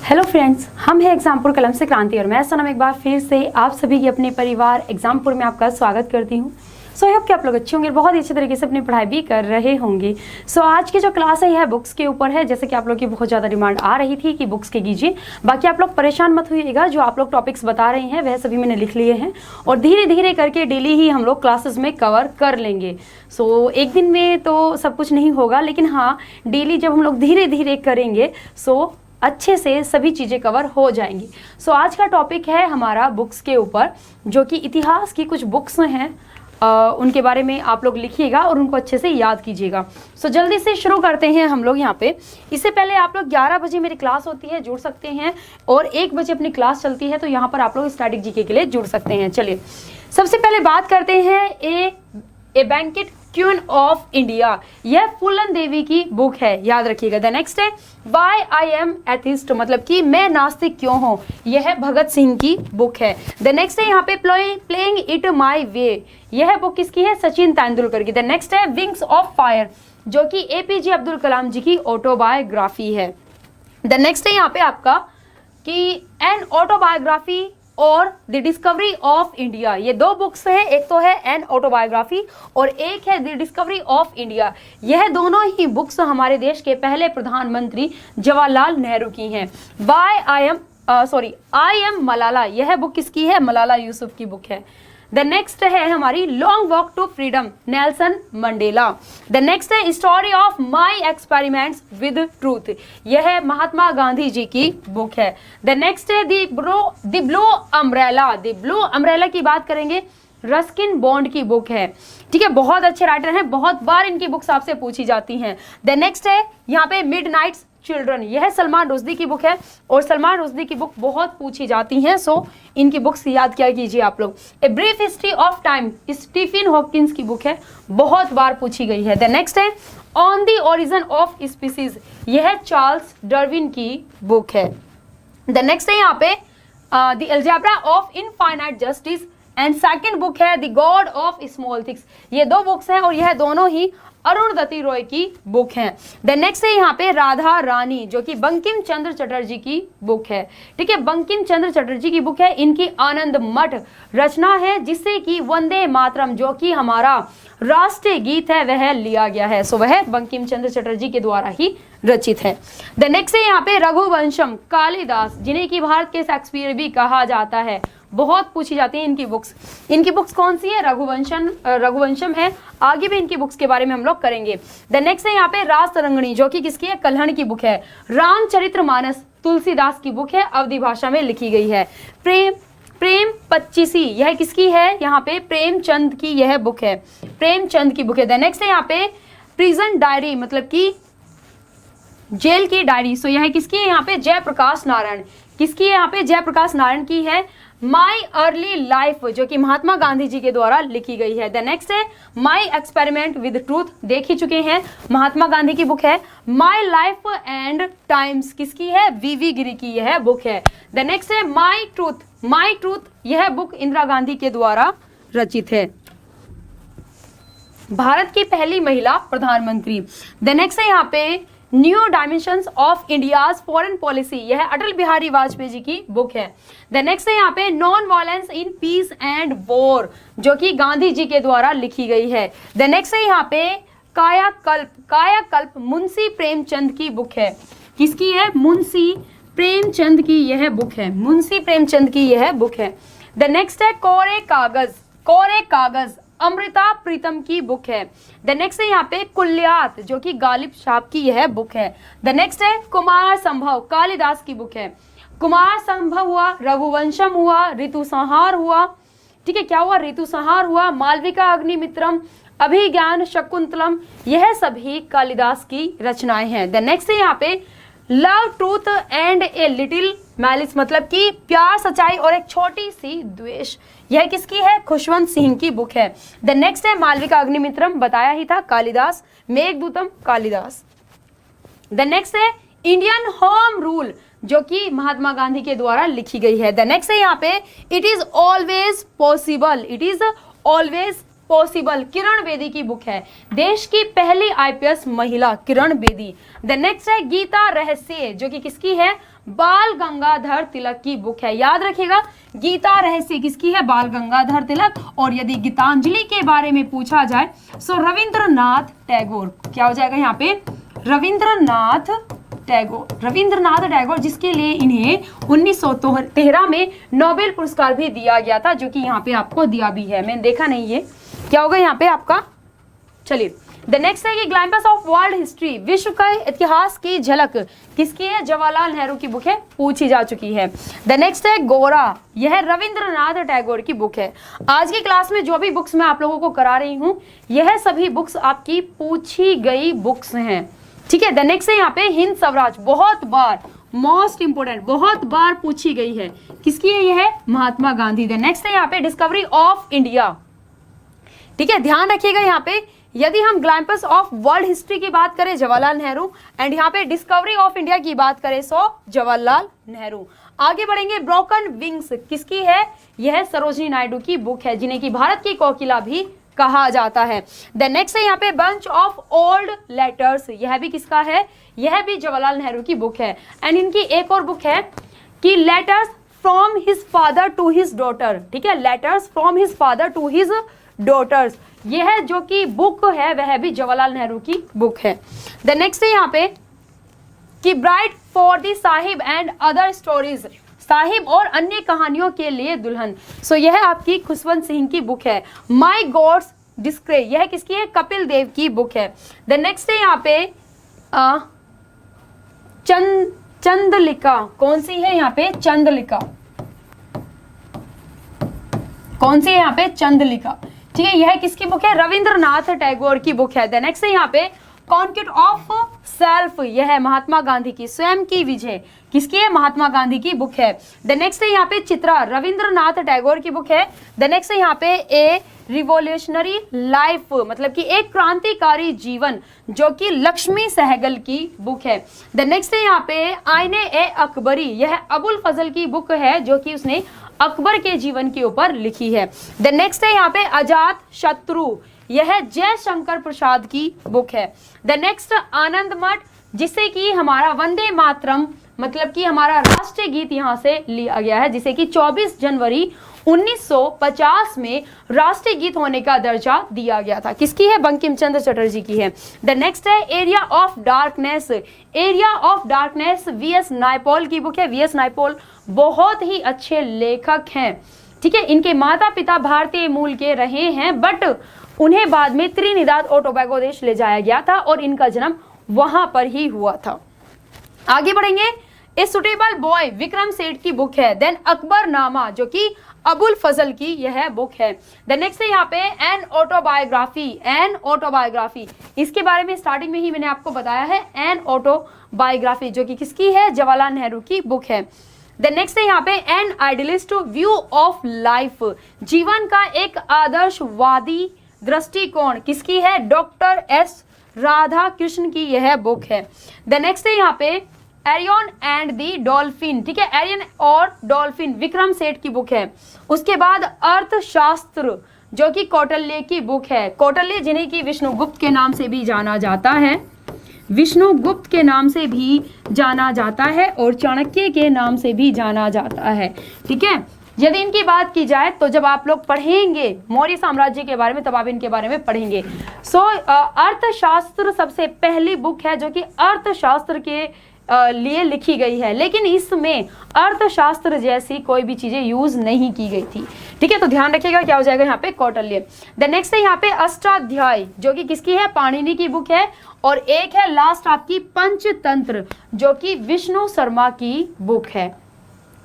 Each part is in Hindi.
हेलो फ्रेंड्स, हम हैं एग्जामपुर कलम से क्रांति और मैं सनम एक बार फिर से आप सभी की अपने परिवार एग्जामपुर में आपका स्वागत करती हूँ। सो आई होप कि आप लोग अच्छे होंगे, बहुत ही अच्छे तरीके से अपनी पढ़ाई भी कर रहे होंगे। सो आज की जो क्लास है यह बुक्स के ऊपर है, जैसे कि आप लोग की बहुत ज़्यादा डिमांड आ रही थी कि बुक्स के कीजिए। बाकी आप लोग परेशान मत होइएगा, जो आप लोग टॉपिक्स बता रहे हैं वह सभी मैंने लिख लिए हैं और धीरे धीरे करके डेली ही हम लोग क्लासेस में कवर कर लेंगे। सो एक दिन में तो सब कुछ नहीं होगा, लेकिन हाँ डेली जब हम लोग धीरे धीरे करेंगे सो अच्छे से सभी चीज़ें कवर हो जाएंगी। सो आज का टॉपिक है हमारा बुक्स के ऊपर, जो कि इतिहास की कुछ बुक्स हैं, उनके बारे में आप लोग लिखिएगा और उनको अच्छे से याद कीजिएगा। सो जल्दी से शुरू करते हैं हम लोग यहाँ पे। इससे पहले आप लोग 11 बजे मेरी क्लास होती है, जुड़ सकते हैं, और 1 बजे अपनी क्लास चलती है, तो यहाँ पर आप लोग स्टैटिक जीके के लिए जुड़ सकते हैं। चलिए सबसे पहले बात करते हैं ए बैंकेट क्वीन ऑफ इंडिया। यह फूलन देवी की बुक है, याद रखिएगा। द नेक्स्ट है वाई आई एम एथिस्ट, मतलब कि मैं नास्तिक क्यों हूँ, यह भगत सिंह की बुक है। द नेक्स्ट है यहाँ पे प्लेइंग इट माई वे, यह बुक किसकी है, सचिन तेंदुलकर की। द नेक्स्ट है विंग्स ऑफ फायर, जो कि एपीजे अब्दुल कलाम जी की ऑटोबायोग्राफी है। द नेक्स्ट है यहाँ पे आपका कि एन ऑटोबायोग्राफी और द डिस्कवरी ऑफ इंडिया, ये 2 बुक्स है, एक तो है एन ऑटोबायोग्राफी और एक है द डिस्कवरी ऑफ इंडिया। यह दोनों ही बुक्स हमारे देश के पहले प्रधानमंत्री जवाहरलाल नेहरू की हैं। आई एम मलाला, यह बुक किसकी है, मलाला यूसुफ की बुक है। द नेक्स्ट है हमारी long walk to freedom, Nelson Mandela. The next है story of my experiments with truth, यह महात्मा गांधी जी की बुक है। द नेक्स्ट है the blue umbrella, the blue umbrella की बात करेंगे, रस्किन बॉन्ड की बुक है। ठीक है, बहुत अच्छे राइटर हैं, बहुत बार इनकी बुक्स आपसे पूछी जाती हैं। द नेक्स्ट है यहाँ पे मिडनाइट चिल्ड्रन, यह सलमान रुश्दी की बुक है और सलमान रुश्दी की बुक बहुत पूछी जाती हैं, सो इनकी बुक्स याद क्या कीजिए आप लोग। A brief history of time, Stephen Hawkins की बुक है, बहुत बार पूछी गई है। द नेक्स्ट है on the origin of species, यह चार्ल्स डार्विन की बुक है। द नेक्स्ट है यहाँ पे the algebra of infinite justice and second book है the god of small things, ये 2 बुक्स हैं और यह दोनों ही अरुणधति रॉय की बुक है। द नेक्स्ट है यहाँ पे राधा रानी, जो कि बंकिम चंद्र चटर्जी की बुक है। ठीक है, बंकिम चंद्र चटर्जी की बुक है, इनकी आनंद मठ रचना है, जिससे कि वंदे मातरम जो कि हमारा राष्ट्रीय गीत है वह लिया गया है। सो वह बंकिम चंद्र चटर्जी के द्वारा ही रचित है। द नेक्स्ट है यहाँ पे रघुवंशम कालिदास, जिन्हें कि भारत के शेक्सपियर भी कहा जाता है, बहुत पूछी जाती है इनकी बुक्स। इनकी बुक्स कौन सी है, रघुवंशम है। आगे भी इनकी बुक्स के बारे में हम लोग करेंगे। द नेक्स्ट है यहाँ पे रास तरंगिणी, जो कि किसकी है, कल्हण की बुक है। रामचरितमानस तुलसीदास की बुक है, अवधी भाषा में लिखी गई है। प्रेम पच्चीसी, यह किसकी है, यहाँ पे प्रेमचंद की यह बुक है, प्रेमचंद की बुक है। द नेक्स्ट है यहाँ पे प्रिजन डायरी, मतलब कि जेल की डायरी, सो यह किसकी है, यहाँ पे जयप्रकाश नारायण, किसकी है यहाँ पे, जयप्रकाश नारायण की है। माई अर्ली लाइफ, जो कि महात्मा गांधी जी के द्वारा लिखी गई है। द नेक्स्ट है माई एक्सपेरिमेंट विद ट्रूथ, देख ही चुके हैं, महात्मा गांधी की बुक है। माई लाइफ एंड टाइम्स, किसकी है, वीवी गिरी की यह बुक है। द नेक्स्ट है माई ट्रूथ, यह बुक इंदिरा गांधी के द्वारा रचित है, भारत की पहली महिला प्रधानमंत्री। द नेक्स्ट है यहाँ पे new dimensions of India's foreign policy, यह अटल बिहारी वाजपेयी जी की बुक है। द नेक्स्ट है यहाँ पे non violence in peace and war, जो कि गांधी जी के द्वारा लिखी गई है। द नेक्स्ट है यहाँ पे कायाकल्प मुंशी प्रेमचंद की बुक है, किसकी है, मुंशी प्रेमचंद की यह बुक है, मुंशी प्रेमचंद की यह बुक है। द नेक्स्ट है कोरे कागज अमृता प्रीतम की बुक है। द नेक्स्ट है यहाँ पे कुल्यात, जो कि गालिब साहब की यह बुक है। द नेक्स्ट है कुमार संभव, कालिदास की बुक है। कुमार संभव हुआ, रघुवंशम हुआ, ऋतुसंहार हुआ, ठीक है, क्या हुआ, ऋतुसंहार हुआ, मालविका अग्निमित्रम, अभिज्ञान शकुंतलम, यह सभी कालिदास की रचनाएं हैं। द नेक्स्ट है यहाँ पे love truth and a little malice, मतलब कि प्यार सच्चाई और एक छोटी सी द्वेष, यह किसकी है, खुशवंत सिंह की बुक है। द नेक्स्ट है मालविका अग्निमित्रम, बताया ही था, कालिदास। मेघदूतम कालिदास। द नेक्स्ट है इंडियन होम रूल, जो कि महात्मा गांधी के द्वारा लिखी गई है। द नेक्स्ट है यहाँ पे it is always possible Kiran Bedi की बुक है। देश की पहली आईपीएस महिला किरण बेदी। द नेक्स्ट है गीता रहस्य, जो कि किसकी है, बाल गंगाधर तिलक की बुक है। याद रखिएगा, गीता रहस्य किसकी है, बाल गंगाधर तिलक। और यदि गीतांजलि के बारे में पूछा जाए सो रविंद्रनाथ टैगोर। क्या हो जाएगा यहाँ पे, रविंद्रनाथ टैगोर, जिसके लिए इन्हें 1913 में नोबेल पुरस्कार भी दिया गया था, जो कि यहाँ पे आपको दिया भी है, मैंने देखा नहीं है। क्या होगा यहाँ पे आपका, चलिए द नेक्स्ट है कि ग्लैम्पस ऑफ वर्ल्ड हिस्ट्री, विश्व का इतिहास की झलक किसकी है, जवाहरलाल नेहरू की बुक है, पूछी जा चुकी है। द नेक्स्ट है गोरा, यह रविंद्रनाथ टैगोर की बुक है। आज की क्लास में जो भी बुक्स मैं आप लोगों को करा रही हूँ, यह सभी बुक्स आपकी पूछी गई बुक्स हैं, ठीक है। द नेक्स्ट है यहाँ पे हिंद स्वराज, बहुत बार मोस्ट इंपोर्टेंट, बहुत बार पूछी गई है, किसकी है, यह है महात्मा गांधी। द नेक्स्ट है यहाँ पे डिस्कवरी ऑफ इंडिया, ठीक है। ध्यान रखिएगा यहाँ पे, यदि हम ग्लैम्पस ऑफ वर्ल्ड हिस्ट्री की बात करें जवाहरलाल नेहरू, एंड यहाँ पे डिस्कवरी ऑफ इंडिया की बात करें सो जवाहरलाल नेहरू। आगे बढ़ेंगे, ब्रोकन विंग्स किसकी है, यह सरोजिनी नायडू की बुक है, जिन्हें की भारत की कोकिला भी कहा जाता है। द नेक्स्ट है यहाँ पे बंच ऑफ ओल्ड लेटर्स, यह भी किसका है, यह भी जवाहरलाल नेहरू की बुक है। एंड इनकी एक और बुक है कि letters from his father to his daughter, ठीक है, letters from his father to his daughters, यह जो कि बुक है वह भी जवाहरलाल नेहरू की बुक है। द नेक्स्ट है यहाँ पे कि bride for the Sahib and other stories, Sahib और अन्य कहानियों के लिए दुल्हन, सो यह आपकी खुशवंत सिंह की बुक है। माई गॉड्स डिस्क्रे, यह किसकी है, कपिल देव की बुक है। द नेक्स्ट है यहाँ पे चंद्रलिका, कौन सी है यहाँ पे, चंद्रलिका, कौन सी है यहाँ पे, चंद्रलिका, ठीक है। यह किसकी बुक है, रविंद्रनाथ टैगोर की बुक है। द नेक्स्ट है यहाँ पे कॉन्क्वेस्ट ऑफ सेल्फ, यह है महात्मा गांधी की, स्वयं की विजय किसकी है, महात्मा गांधी की बुक है। द नेक्स्ट है यहाँ पे चित्रा, रविंद्रनाथ टैगोर की बुक है। द नेक्स्ट है यहाँ पे ए रिवोल्यूशनरी लाइफ, मतलब कि एक क्रांतिकारी जीवन, जो कि लक्ष्मी सहगल की बुक है। द नेक्स्ट है यहाँ पे आईने ए अकबरी, यह अबुल फजल की बुक है, जो कि उसने अकबर के जीवन के ऊपर लिखी है। द नेक्स्ट है यहाँ पे अजात शत्रु, यह जयशंकर प्रसाद की बुक है। द नेक्स्ट आनंद मठ, जिसे कि हमारा वंदे मातरम, मतलब कि हमारा राष्ट्रीय गीत यहाँ से लिया गया है, जिसे कि 24 जनवरी 1950 में राष्ट्रीय गीत होने का दर्जा दिया गया था। किसकी है, बंकिम चंद्र चटर्जी की है। द नेक्स्ट है area of darkness, area of darkness V S Naipaul की बुक है। वीएस नायपॉल बहुत ही अच्छे लेखक हैं, ठीक है। इनके माता पिता भारतीय मूल के रहे हैं, बट उन्हें बाद में त्रिनिदाद और टोबैगो देश ले जाया गया था और इनका जन्म वहां पर ही हुआ था। आगे बढ़ेंगे, a suitable boy Vikram Seth की बुक है। देन अकबरनामा, जो कि अबुल फजल की यह बुक है। द नेक्स्ट है यहाँ पे एन ऑटोबायोग्राफी, एन ऑटोबायोग्राफी, इसके बारे में स्टार्टिंग में ही मैंने आपको बताया है, एन ऑटोबायोग्राफी, जो कि किसकी है, जवाहरलाल नेहरू की बुक है। द नेक्स्ट है यहाँ पे an idealist view of life, जीवन का एक आदर्शवादी दृष्टिकोण, किसकी है, डॉक्टर एस राधा कृष्ण की यह बुक है। द नेक्स्ट है यहाँ पे एरियन एंड दी डॉल्फिन, ठीक है, एरियन और डॉल्फिन विक्रम सेठ की बुक है। उसके बाद अर्थशास्त्र, जो कि कौटिल्य की बुक है। कौटिल्य, जिन्हें कि विष्णुगुप्त के नाम से भी जाना जाता है, विष्णुगुप्त के नाम से भी जाना जाता है और चाणक्य के नाम से भी जाना जाता है, ठीक है। यदि इनकी बात की जाए तो जब आप लोग पढ़ेंगे मौर्य साम्राज्य के बारे में, तब आप इनके बारे में पढ़ेंगे। अर्थशास्त्र सबसे पहली बुक है जो कि अर्थशास्त्र के लिए लिखी गई है, लेकिन इसमें अर्थशास्त्र जैसी कोई भी चीजें यूज नहीं की गई थी, ठीक है। तो ध्यान रखिएगा, क्या हो जाएगा यहाँ पे, कौटिल्य। द नेक्स्ट है यहाँ पे अष्टाध्यायी, जो कि किसकी है, पाणिनि की बुक है। और एक है लास्ट आपकी पंचतंत्र, जो कि विष्णु शर्मा की बुक है।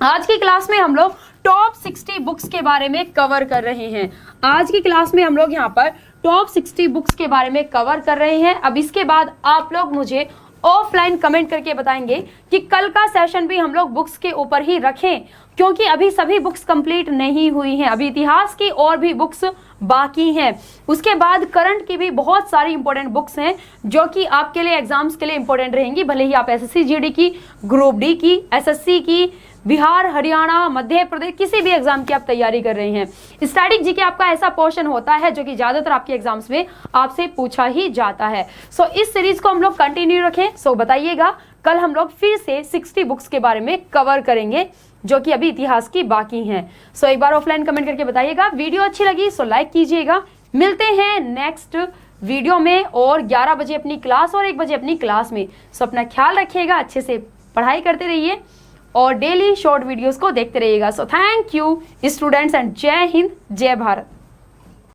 आज की क्लास में हम लोग टॉप 60 बुक्स के बारे में कवर कर रहे हैं। आज की क्लास में हम लोग यहाँ पर टॉप 60 बुक्स के बारे में कवर कर रहे हैं। अब इसके बाद आप लोग मुझे ऑफलाइन कमेंट करके बताएंगे कि कल का सेशन भी हम लोग बुक्स के ऊपर ही रखें, क्योंकि अभी सभी बुक्स कंप्लीट नहीं हुई हैं, अभी इतिहास की और भी बुक्स बाकी हैं। उसके बाद करंट की भी बहुत सारी इंपॉर्टेंट बुक्स हैं जो कि आपके लिए एग्जाम्स के लिए इंपॉर्टेंट रहेंगी, भले ही आप एसएससी जीडी की, ग्रुप डी की, एसएससी की, बिहार, हरियाणा, मध्य प्रदेश, किसी भी एग्जाम की आप तैयारी कर रहे हैं, स्टैटिक जीके आपका ऐसा पोर्शन होता है जो कि ज्यादातर आपके एग्जाम्स में आपसे पूछा ही जाता है। सो इस सीरीज को हम लोग कंटिन्यू रखें। सो बताइएगा, कल हम लोग फिर से 60 बुक्स के बारे में कवर करेंगे जो कि अभी इतिहास की बाकी हैं। सो एक बार ऑफलाइन कमेंट करके बताइएगा। वीडियो अच्छी लगी सो लाइक कीजिएगा। मिलते हैं नेक्स्ट वीडियो में, और 11 बजे अपनी क्लास और 1 बजे अपनी क्लास में। सो अपना ख्याल रखिएगा, अच्छे से पढ़ाई करते रहिए और डेली शॉर्ट वीडियोस को देखते रहिएगा। So thank you students and जय हिंद, जय भारत।